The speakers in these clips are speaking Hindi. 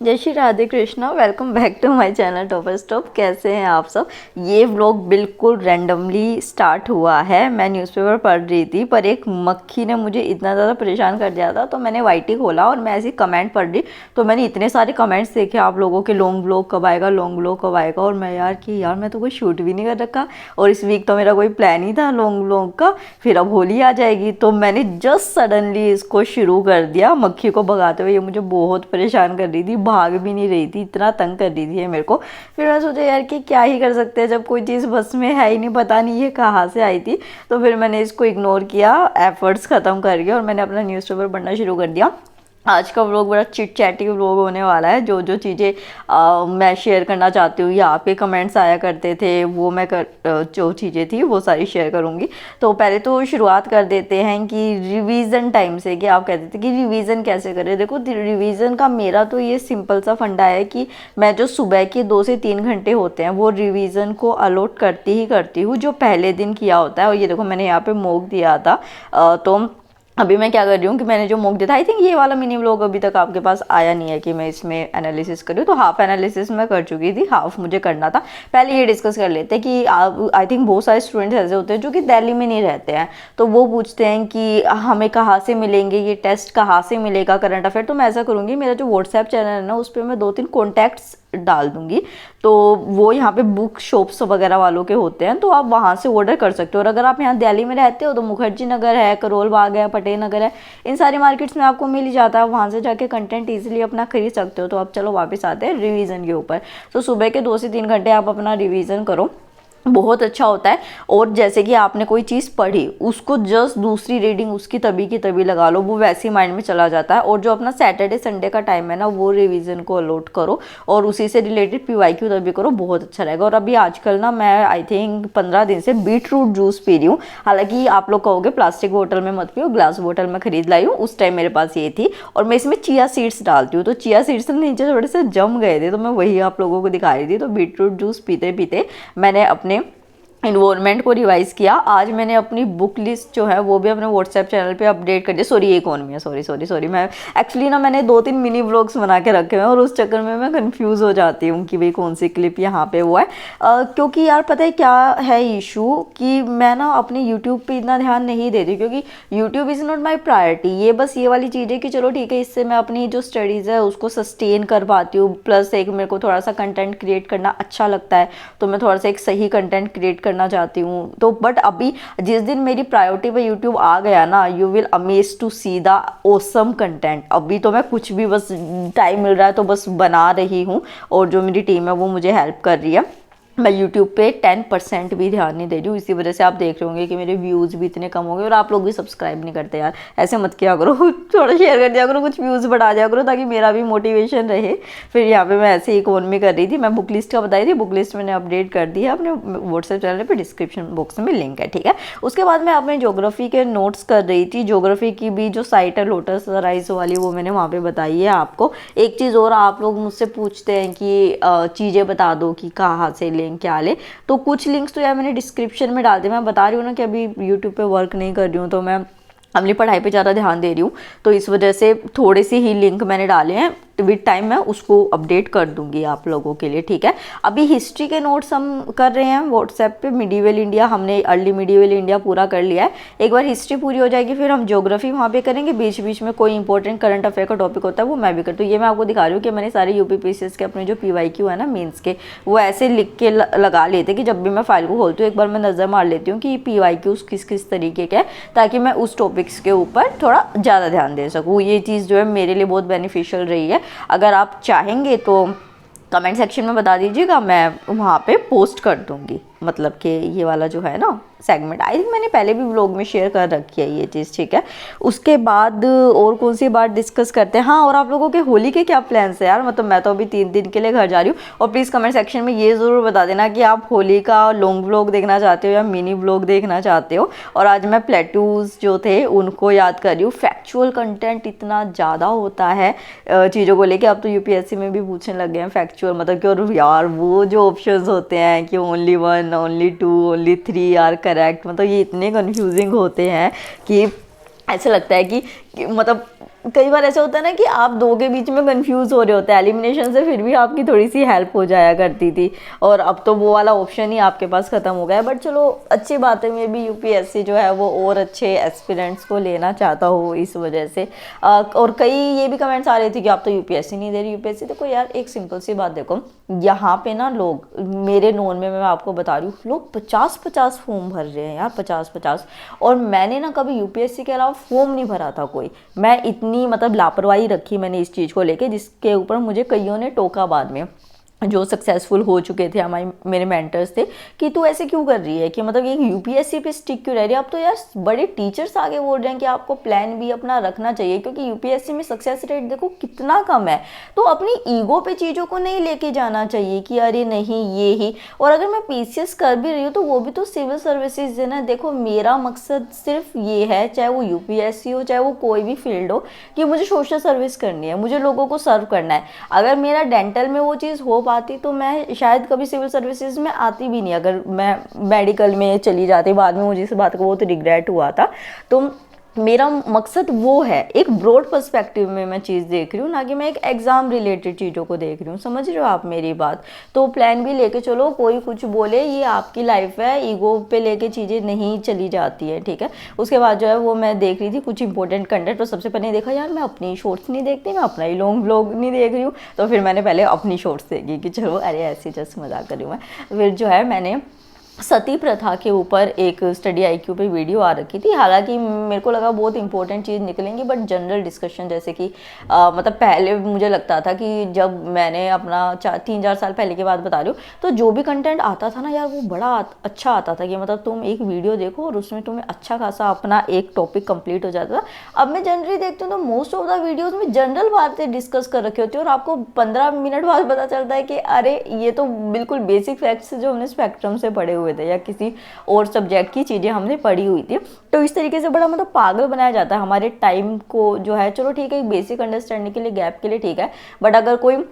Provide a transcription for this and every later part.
जय Shri Radhe Krishna. Welcome back to my channel topper stop. कैसे हैं आप सब। ये व्लॉग बिल्कुल रैंडमली स्टार्ट हुआ है। मैं न्यूज़पेपर पढ़ रही थी पर एक मक्खी ने मुझे इतना ज़्यादा परेशान कर दिया था, तो मैंने वाईटी खोला और मैं ऐसे कमेंट पढ़ रही, तो मैंने इतने सारे कमेंट्स देखे आप लोगों के, लॉन्ग व्लॉग कब आएगा, लॉन्ग व्लॉग कब आएगा। और मैं यार मैं तो कोई शूट भी नहीं कर रखा, और इस वीक तो मेरा कोई प्लान ही था लॉन्ग व्लॉग का। फिर अब होली आ जाएगी तो मैंने जस्ट सडनली इसको शुरू कर दिया मक्खी को भगाते हुए। ये मुझे बहुत परेशान कर रही थी, भाग भी नहीं रही थी, इतना तंग कर रही थी ये मेरे को। फिर मैं सोचा यार कि क्या ही कर सकते हैं, जब कोई चीज़ बस में है ही नहीं, पता नहीं ये कहाँ से आई थी। तो फिर मैंने इसको इग्नोर किया, एफर्ट्स ख़त्म करके, और मैंने अपना न्यूज़पेपर पढ़ना शुरू कर दिया। आज का व्लॉग बड़ा चिट चैटी व्लॉग होने वाला है। जो जो चीज़ें मैं शेयर करना चाहती हूँ या आपके कमेंट्स आया करते थे वो जो चीज़ें थी वो सारी शेयर करूँगी। तो पहले तो शुरुआत कर देते हैं कि रिवीजन टाइम से, कि आप कहते थे कि रिवीजन कैसे करें। देखो रिवीजन का मेरा तो ये सिंपल सा फंडा है कि मैं जो सुबह के 2 से 3 घंटे होते हैं वो रिवीजन को अलॉट करती हूँ, जो पहले दिन किया होता है। और ये देखो मैंने यहाँ पे मॉक दिया था, तो अभी मैं क्या कर रही हूँ कि मैंने जो मॉक दिया था, आई थिंक ये वाला मिनी व्लॉग अभी तक आपके पास आया नहीं है कि मैं इसमें एनालिसिस करूँ। तो हाफ एनालिसिस मैं कर चुकी थी, हाफ मुझे करना था। पहले ये डिस्कस कर लेते हैं कि आई थिंक बहुत सारे स्टूडेंट्स ऐसे होते हैं जो कि दिल्ली में नहीं रहते हैं, तो वो पूछते हैं कि हमें कहाँ से मिलेंगे, ये टेस्ट कहाँ से मिलेगा, करंट अफेयर। तो मैं ऐसा करूँगी, मेरा जो व्हाट्सएप चैनल है ना उस पर मैं 2-3 कॉन्टैक्ट्स डाल दूंगी, तो वो यहाँ पे बुक शॉप्स वगैरह वालों के होते हैं, तो आप वहाँ से ऑर्डर कर सकते हो। और अगर आप यहाँ दिल्ली में रहते हो तो मुखर्जी नगर है, करोल बाग है, पटेल नगर है, इन सारी मार्केट्स में आपको मिल ही जाता है। वहाँ से जाके कंटेंट ईजिली अपना खरीद सकते हो। तो अब चलो वापस आते हैं रिवीजन के ऊपर। तो सुबह के 2 से 3 घंटे आप अपना रिवीजन करो, बहुत अच्छा होता है। और जैसे कि आपने कोई चीज़ पढ़ी, उसको जस्ट दूसरी रीडिंग उसकी तभी की तभी लगा लो, वो वैसे ही माइंड में चला जाता है। और जो अपना सैटरडे संडे का टाइम है ना, वो रिवीजन को अलॉट करो और उसी से रिलेटेड पीवाईक्यू तभी करो, बहुत अच्छा रहेगा। और अभी आजकल ना मैं आई थिंक 15 दिन से बीट रूट जूस पी रही हूँ। हालांकि आप लोग कहोगे प्लास्टिक बोतल में मत पियो, ग्लास बोतल में खरीद लाई हूँ, उस टाइम मेरे पास ये थी। और मैं इसमें चिया सीड्स डालती हूँ, तो चिया सीड्स नीचे थोड़े से जम गए थे, तो मैं वही आप लोगों को दिखा रही थी। तो बीट रूट जूस पीते पीते मैंने अपने इन्वायरमेंट को रिवाइज किया। आज मैंने अपनी बुक लिस्ट जो है वो भी अपने व्हाट्सएप चैनल पे अपडेट कर दिया। सॉरी ये कौन में है, सॉरी मैं एक्चुअली ना मैंने 2-3 मिनी व्लॉग्स बना के रखे हुए हैं और उस चक्कर में मैं कंफ्यूज हो जाती हूँ कि भाई कौन सी क्लिप यहाँ पे हुआ है। क्योंकि यार पता है क्या है इशू, कि मैं ना अपने यूट्यूब पे इतना ध्यान नहीं दे रही, क्योंकि YouTube is not my priority. ये बस ये वाली चीज़ है कि चलो ठीक है, इससे मैं अपनी जो स्टडीज़ है उसको सस्टेन कर पाती हूँ, प्लस एक मेरे को थोड़ा सा कंटेंट क्रिएट करना अच्छा लगता है, तो मैं थोड़ा सा एक सही कंटेंट क्रिएट करना चाहती हूँ। तो बट अभी जिस दिन मेरी प्रायोरिटी पे यूट्यूब आ गया ना, you will amaze to see the awesome content. अभी तो मैं कुछ भी बस टाइम मिल रहा है तो बस बना रही हूँ, और जो मेरी टीम है वो मुझे हेल्प कर रही है। मैं YouTube पे 10% भी ध्यान नहीं दे रही हूँ, इसी वजह से आप देख रहे होंगे कि मेरे व्यूज़ भी इतने कम हो गए। और आप लोग भी सब्सक्राइब नहीं करते यार, ऐसे मत किया करो थोड़ा शेयर कर दिया करो, कुछ व्यूज़ बढ़ा दिया करो, ताकि मेरा भी मोटिवेशन रहे। फिर यहाँ पे मैं ऐसे ही इकोनॉमी कर रही थी। मैं बुक लिस्ट का बताई थी, बुक लिस्ट मैंने अपडेट कर दी है अपने व्हाट्सएप चैनल पर, डिस्क्रिप्शन बॉक्स में लिंक है, ठीक है। उसके बाद मैं अपने ज्योग्राफी के नोट्स कर रही थी। ज्योग्राफी की भी जो साइट है लोटस राइज वाली, वो मैंने वहाँ पर बताई है आपको। एक चीज़ और, आप लोग मुझसे पूछते हैं कि चीज़ें बता दो कि कहाँ से लें क्या ले, तो कुछ लिंक्स तो यार मैंने डिस्क्रिप्शन में डाल दिए। मैं बता रही हूँ ना कि अभी यूट्यूब पे वर्क नहीं कर रही हूँ, तो मैं अपनी पढ़ाई पे ज़्यादा ध्यान दे रही हूँ, तो इस वजह से थोड़े से ही लिंक मैंने डाले हैं। विद टाइम मैं उसको अपडेट कर दूंगी आप लोगों के लिए, ठीक है। अभी हिस्ट्री के नोट्स हम कर रहे हैं व्हाट्सएप पे। मिडीवल इंडिया हमने अर्ली मिडीवल इंडिया पूरा कर लिया है। एक बार हिस्ट्री पूरी हो जाएगी फिर हम ज्योग्राफी वहाँ पे करेंगे। बीच बीच में कोई इंपॉर्टेंट करंट अफेयर का टॉपिक होता है वो मैं भी करती हूँ। ये मैं आपको दिखा रही हूँ कि मैंने सारे यूपीपीसीएस के अपने जो पीवाईक्यू है ना मेंस के, वो ऐसे लिख के लगा लेते कि जब भी मैं फाइल को खोलती हूँ एक बार मैं नज़र मार लेती हूँ कि पीवाईक्यूज किस किस तरीके के हैं, ताकि मैं उस टॉपिक्स के ऊपर थोड़ा ज़्यादा ध्यान दे सकूँ। ये चीज़ जो है मेरे लिए बहुत बेनिफिशियल रही है। अगर आप चाहेंगे तो कमेंट सेक्शन में बता दीजिएगा, मैं वहाँ पे पोस्ट कर दूँगी। मतलब कि ये वाला जो है ना सेगमेंट, आई थिंक मैंने पहले भी व्लॉग में शेयर कर रखी है ये चीज़, ठीक है। उसके बाद और कौन सी बात डिस्कस करते हैं। हाँ, और आप लोगों के होली के क्या प्लान्स है यार। मतलब मैं तो अभी 3 दिन के लिए घर जा रही हूँ। और प्लीज़ कमेंट सेक्शन में ये ज़रूर बता देना कि आप होली का लॉन्ग व्लॉग देखना चाहते हो या मिनी व्लॉग देखना चाहते हो। और आज मैं प्लेटूज़ जो थे उनको याद कर रही हूँ। फैक्चुअल कंटेंट इतना ज़्यादा होता है चीज़ों को लेके, अब तो यूपीएससी में भी पूछने लग गए हैं फैक्चुअल, मतलब कि और यार वो जो ऑप्शंस होते हैं कि only 1, only 2, only 3 are correct, मतलब ये इतने कंफ्यूजिंग होते हैं कि ऐसा लगता है कि मतलब कई बार ऐसा होता है ना कि आप दो के बीच में कंफ्यूज हो रहे होते हैं एलिमिनेशन से, फिर भी आपकी थोड़ी सी हेल्प हो जाया करती थी, और अब तो वो वाला ऑप्शन ही आपके पास ख़त्म हो गया है। बट चलो अच्छी बात है, मे बी यूपीएससी जो है वो और अच्छे एस्पिरेंट्स को लेना चाहता हो इस वजह से। और कई ये भी कमेंट्स आ रहे थे कि आप तो यूपीएससी नहीं दे रही, यूपीएससी। देखो यार, एक सिंपल सी बात देखो, यहाँ पे ना लोग, मेरे नोन में मैं आपको बता रही हूँ, लोग 50-50 फॉर्म भर रहे हैं यार, 50-50। और मैंने ना कभी यूपीएससी के अलावा फॉर्म नहीं भरा था कोई। मैं इतनी मतलब लापरवाही रखी मैंने इस चीज़ को लेके, जिसके ऊपर मुझे कईयों ने टोका बाद में, जो सक्सेसफुल हो चुके थे हमारे, मेरे मेंटर्स थे, कि तू ऐसे क्यों कर रही है, कि मतलब ये यूपीएससी पे स्टिक क्यों रह रही है। अब तो यार बड़े टीचर्स आगे बोल रहे हैं कि आपको प्लान भी अपना रखना चाहिए, क्योंकि यूपीएससी में सक्सेस रेट देखो कितना कम है। तो अपनी ईगो पे चीज़ों को नहीं लेके जाना चाहिए कि अरे नहीं ये ही। और अगर मैं पीसीएस कर भी रही हूँ तो वो भी तो सिविल सर्विसेज है ना। देखो मेरा मकसद सिर्फ ये है, चाहे वो यूपीएससी हो चाहे वो कोई भी फील्ड हो, कि मुझे सोशल सर्विस करनी है, मुझे लोगों को सर्व करना है। अगर मेरा डेंटल में वो चीज़ हो पाती तो मैं शायद कभी सिविल सर्विसेज में आती भी नहीं, अगर मैं मेडिकल में चली जाती। बाद में मुझे इस बात का बहुत रिग्रेट हुआ था। तो मेरा मकसद वो है, एक ब्रॉड पर्सपेक्टिव में मैं चीज़ देख रही हूँ, ना कि मैं एक एग्ज़ाम रिलेटेड चीज़ों को देख रही हूँ। समझ रहे हो आप मेरी बात? तो प्लान भी लेके चलो, कोई कुछ बोले, ये आपकी लाइफ है, ईगो पे लेके चीज़ें नहीं चली जाती है, ठीक है। उसके बाद जो है वो मैं देख रही थी कुछ इंपॉर्टेंट कंटेंट, तो सबसे पहले देखा यार मैं अपनी शॉर्ट्स नहीं देखती, मैं अपना ही लॉन्ग व्लॉग नहीं देख रही हूँ। तो फिर मैंने पहले अपनी शॉर्ट्स देखी कि चलो अरे ऐसे जस्ट मजाक कर रही हूँ मैं। फिर जो है मैंने सती प्रथा के ऊपर एक स्टडी आईक्यू पे वीडियो आ रखी थी। हालांकि मेरे को लगा बहुत इंपॉर्टेंट चीज़ निकलेंगी, बट जनरल डिस्कशन, जैसे कि मतलब पहले मुझे लगता था कि जब मैंने अपना 3-4 साल पहले की बात बता रही हूँ, तो जो भी कंटेंट आता था ना यार वो बड़ा अच्छा आता था, कि मतलब तुम एक वीडियो देखो और उसमें तुम्हें अच्छा खासा अपना एक टॉपिक कंप्लीट हो जाता था। अब मैं जनरली देखती हूँ तो मोस्ट ऑफ द वीडियोज़ में जनरल बातें डिस्कस कर रखी होती है, और आपको 15 मिनट बाद पता चलता है कि अरे ये तो बिल्कुल बेसिक फैक्ट्स जो हमने स्पेक्ट्रम से पढ़े हुए थे, या किसी और सब्जेक्ट की चीज़ें हमने पढ़ी हुई थी। तो इस तरीके से बड़ा मतलब पागल बनाया जाता है हमारे टाइम को जो है। चलो ठीक है, एक बेसिक अंडरस्टैंडिंग के लिए, गैप के लिए ठीक है, बट अगर कोई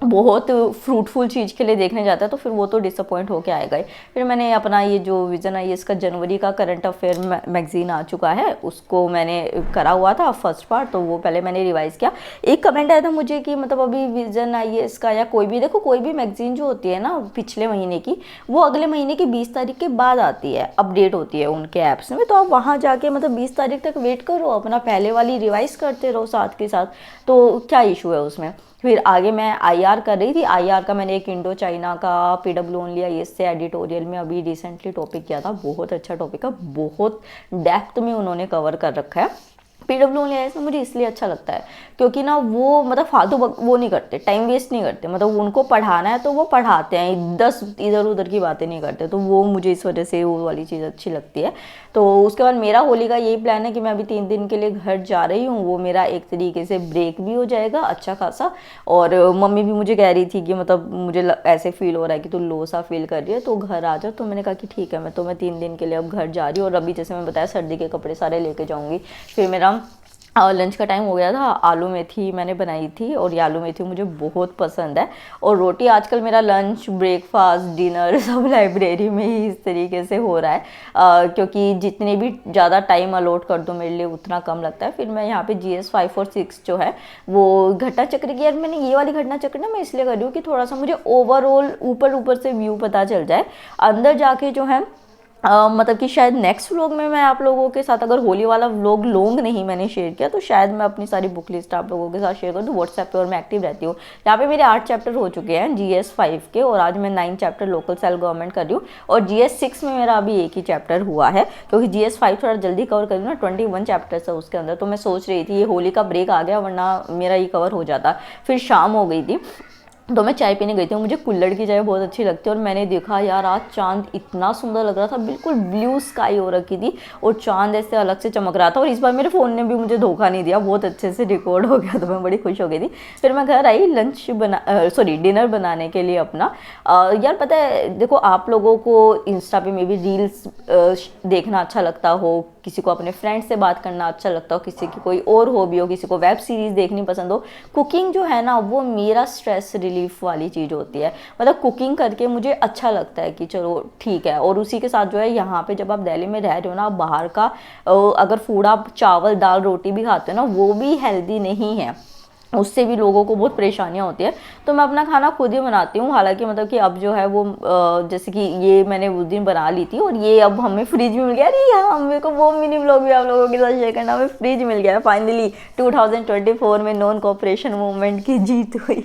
बहुत फ्रूटफुल चीज़ के लिए देखने जाता है तो फिर वो तो डिसअपॉइंट होके आएगा ही। फिर मैंने अपना ये जो विज़न आई इसका जनवरी का करंट अफेयर मैगजीन आ चुका है, उसको मैंने करा हुआ था फर्स्ट पार्ट, तो वो पहले मैंने रिवाइज़ किया। एक कमेंट आया था मुझे कि मतलब अभी विज़न आई है इसका, या कोई भी, देखो कोई भी मैगजीन जो होती है ना पिछले महीने की, वो अगले महीने की 20 तारीख के बाद आती है, अपडेट होती है उनके ऐप्स में। तो आप वहाँ जाके मतलब 20 तारीख तक वेट करो, अपना पहले वाली रिवाइज़ करते रहो साथ के साथ, तो क्या इशू है उसमें। फिर आगे मैं आईआर कर रही थी। आईआर का मैंने एक इंडो चाइना का पीडब्ल्यू ओनली आईएएस से एडिटोरियल में अभी रिसेंटली टॉपिक किया था। बहुत अच्छा टॉपिक है, बहुत डेप्थ में उन्होंने कवर कर रखा है। पीडब्ल्यू ओनली आईएएस में मुझे इसलिए अच्छा लगता है क्योंकि ना वो मतलब फालतू वो नहीं करते, टाइम वेस्ट नहीं करते, मतलब उनको पढ़ाना है तो वो पढ़ाते हैं, 10 इधर उधर की बातें नहीं करते। तो वो मुझे इस वजह से वो वाली चीज़ अच्छी लगती है। तो उसके बाद मेरा होली का यही प्लान है कि मैं अभी 3 दिन के लिए घर जा रही हूँ, वो मेरा एक तरीके से ब्रेक भी हो जाएगा अच्छा खासा। और मम्मी भी मुझे कह रही थी कि मतलब मुझे ऐसे फील हो रहा है कि तू लो सा फील कर रही है तो घर आ जा। तो मैंने कहा कि ठीक है, मैं 3 दिन के लिए अब घर जा रही हूँ। और अभी जैसे मैं बताया सर्दी के कपड़े सारे लेके जाऊँगी। फिर मेरा लंच का टाइम हो गया था, आलू मेथी मैंने बनाई थी, और ये आलू मेथी मुझे बहुत पसंद है। और रोटी आजकल मेरा लंच ब्रेकफास्ट डिनर सब लाइब्रेरी में ही इस तरीके से हो रहा है, क्योंकि जितने भी ज़्यादा टाइम अलॉट कर दो मेरे लिए उतना कम लगता है। फिर मैं यहाँ पे GS 5 और 6 जो है वो घटना चक्र की, यार मैंने ये वाली घटना चक्र ना मैं इसलिए कर रही हूँ कि थोड़ा सा मुझे ओवरऑल ऊपर से व्यू पता चल जाए। अंदर जाके जो है मतलब कि शायद नेक्स्ट व्लॉग में मैं आप लोगों के साथ, अगर होली वाला व्लॉग लॉन्ग नहीं मैंने शेयर किया तो शायद मैं अपनी सारी बुक लिस्ट आप लोगों के साथ शेयर कर दूँ व्हाट्सएप पे। और मैं एक्टिव रहती हूँ, यहाँ पे मेरे 8 चैप्टर हो चुके हैं GS 5 के, और आज मैं 9 चैप्टर लोकल सेल्फ गवर्नमेंट कर रही हूँ। और GS 6 में मेरा अभी एक ही चैप्टर हुआ है, क्योंकि GS 5 थोड़ा जल्दी कवर कर दूँ ना, 21 चैप्टर्स है उसके अंदर। तो मैं सोच रही थी ये होली का ब्रेक आ गया, वरना मेरा ये कवर हो जाता। फिर शाम हो गई थी तो मैं चाय पीने गई थी। मुझे कुल्हड़ की चाय बहुत अच्छी लगती है, और मैंने देखा यार आज चांद इतना सुंदर लग रहा था, बिल्कुल ब्लू स्काई हो रखी थी और चांद ऐसे अलग से चमक रहा था। और इस बार मेरे फ़ोन ने भी मुझे धोखा नहीं दिया, बहुत अच्छे से रिकॉर्ड हो गया, तो मैं बड़ी खुश हो गई थी। फिर मैं घर आई डिनर बनाने के लिए अपना। यार पता है देखो, आप लोगों को इंस्टा पे मे बी रील्स देखना अच्छा लगता हो, किसी को अपने फ्रेंड्स से बात करना अच्छा लगता हो, किसी की कोई और हॉबी हो, किसी को वेब सीरीज़ देखनी पसंद हो। कुकिंग जो है ना वो मेरा स्ट्रेस रिलीफ वाली चीज़ होती है। मतलब कुकिंग करके मुझे अच्छा लगता है कि चलो ठीक है। और उसी के साथ जो है यहाँ पे जब आप दिल्ली में रह रहे हो ना, आप बाहर का अगर फूड आप चावल दाल रोटी भी खाते हो ना, वो भी हेल्दी नहीं है, उससे भी लोगों को बहुत परेशानियां होती है। तो मैं अपना खाना खुद ही बनाती हूँ। हालांकि मतलब कि अब जो है वो जैसे कि ये मैंने उस दिन बना ली थी और ये अब हमें फ्रिज में मिल गया। अरे यहाँ मेरे को वो मिनी ब्लॉग भी आप लोगों के साथ शेयर करना, हमें फ्रिज मिल गया है फाइनली। 2024 में नॉन कोऑपरेशन मूवमेंट की जीत हुई।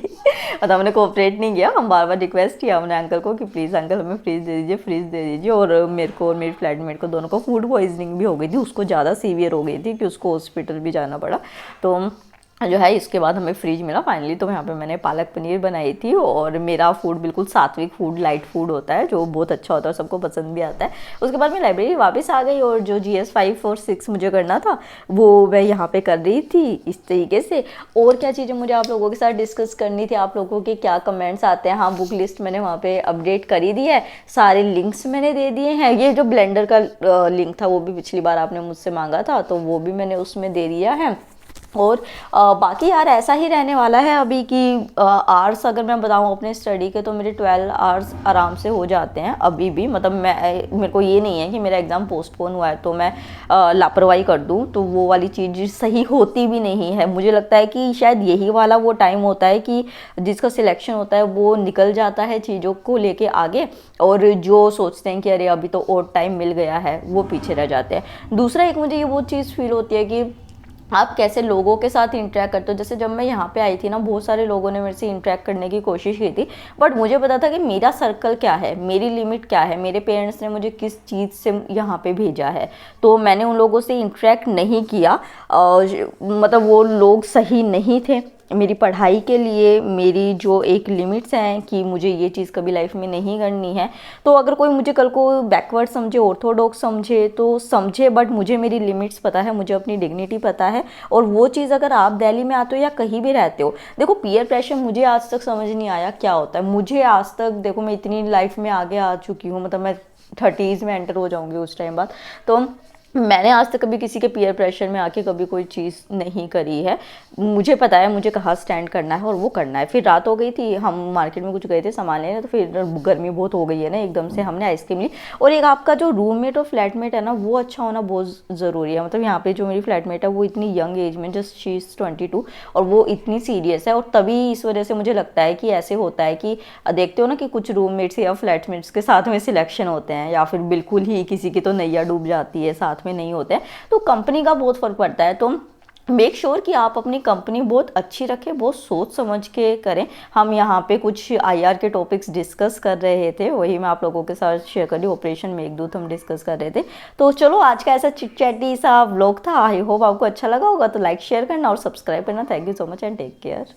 मतलब हमने कोऑपरेट नहीं किया, हम बार बार रिक्वेस्ट किया हमने अंकल को कि प्लीज़ अंकल हमें फ्रिज दे दीजिए, फ्रिज दे दीजिए। और मेरे को और मेरी फ्लैटमेट को दोनों को फूड पॉइजनिंग भी हो गई थी, उसको ज़्यादा सीवियर हो गई थी कि उसको हॉस्पिटल भी जाना पड़ा। तो जो है इसके बाद हमें फ्रिज मिला फाइनली। तो यहाँ पे मैंने पालक पनीर बनाई थी और मेरा फूड बिल्कुल सात्विक फूड, लाइट फूड होता है जो बहुत अच्छा होता है, सबको पसंद भी आता है। उसके बाद मैं लाइब्रेरी वापस आ गई और जो GS 5 और 6 मुझे करना था वो मैं यहाँ पे कर रही थी इस तरीके से। और क्या चीज़ें मुझे आप लोगों के साथ डिस्कस करनी थी, आप लोगों के क्या कमेंट्स आते हैं। हाँ, बुक लिस्ट मैंने वहाँ पे अपडेट कर ही दी है, सारे लिंक्स मैंने दे दिए हैं। ये जो ब्लेंडर का लिंक था वो भी पिछली बार आपने मुझसे मांगा था, तो वो भी मैंने उसमें दे दिया है। और बाकी यार ऐसा ही रहने वाला है अभी कि आवर्स अगर मैं बताऊँ अपने स्टडी के, तो मेरे 12 आवर्स आराम से हो जाते हैं अभी भी। मतलब मेरे को ये नहीं है कि मेरा एग्ज़ाम पोस्टपोन हुआ है तो मैं लापरवाही कर दूँ, तो वो वाली चीज़ सही होती भी नहीं है। मुझे लगता है कि शायद यही वाला वो टाइम होता है कि जिसका सिलेक्शन होता है वो निकल जाता है चीज़ों को लेके आगे, और जो सोचते हैं कि अरे अभी तो और टाइम मिल गया है वो पीछे रह जाते हैं। दूसरा एक मुझे ये वो चीज़ फील होती है कि आप कैसे लोगों के साथ इंटरेक्ट करते हो। जैसे जब मैं यहाँ पे आई थी ना, बहुत सारे लोगों ने मेरे से इंटरेक्ट करने की कोशिश की थी, बट मुझे पता था कि मेरा सर्कल क्या है, मेरी लिमिट क्या है, मेरे पेरेंट्स ने मुझे किस चीज़ से यहाँ पे भेजा है। तो मैंने उन लोगों से इंटरेक्ट नहीं किया। मतलब वो लोग सही नहीं थे मेरी पढ़ाई के लिए। मेरी जो एक लिमिट्स हैं कि मुझे ये चीज़ कभी लाइफ में नहीं करनी है। तो अगर कोई मुझे कल को बैकवर्ड समझे, ऑर्थोडॉक्स समझे तो समझे, बट मुझे मेरी लिमिट्स पता है, मुझे अपनी डिग्निटी पता है। और वो चीज़ अगर आप दिल्ली में आते हो या कहीं भी रहते हो, देखो पीयर प्रेशर मुझे आज तक समझ नहीं आया क्या होता है। मुझे आज तक देखो, मैं इतनी लाइफ में आगे आ चुकी हूँ, मतलब मैं 30s में एंटर हो जाऊँगी उस टाइम बाद, तो मैंने आज तक कभी किसी के पीयर प्रेशर में आके कभी कोई चीज़ नहीं करी है। मुझे पता है मुझे कहाँ स्टैंड करना है और वो करना है। फिर रात हो गई थी, हम मार्केट में कुछ गए थे सामान लेने, तो फिर गर्मी बहुत हो गई है ना, एकदम से हमने आइसक्रीम ली। और एक आपका जो रूममेट और फ्लैटमेट है ना, वो अच्छा होना बहुत ज़रूरी है। मतलब यहाँ पे जो मेरी फ्लैटमेट है वो इतनी यंग एज में, जस्ट शी इज़ 22, और वो इतनी सीरियस है। और तभी इस वजह से मुझे लगता है कि ऐसे होता है कि देखते हो ना कि कुछ रूममेट्स या फ्लैटमेट्स के साथ में सिलेक्शन होते हैं, या फिर बिल्कुल ही किसी की तो नैया डूब जाती है, साथ में नहीं होते हैं। तो कंपनी का बहुत फर्क पड़ता है। तो मेक श्योर कि आप अपनी कंपनी बहुत अच्छी रखें, बहुत सोच समझ के करें। हम यहाँ पे कुछ IR के टॉपिक्स डिस्कस कर रहे थे, वही मैं आप लोगों के साथ शेयर कर रही हूँ। ऑपरेशन मेघदूत हम डिस्कस कर रहे थे। तो चलो आज का ऐसा चिट चैटी सा व्लॉग था। आई होप आपको अच्छा लगा होगा। तो लाइक शेयर करना और सब्सक्राइब करना। Thank you so much and take care.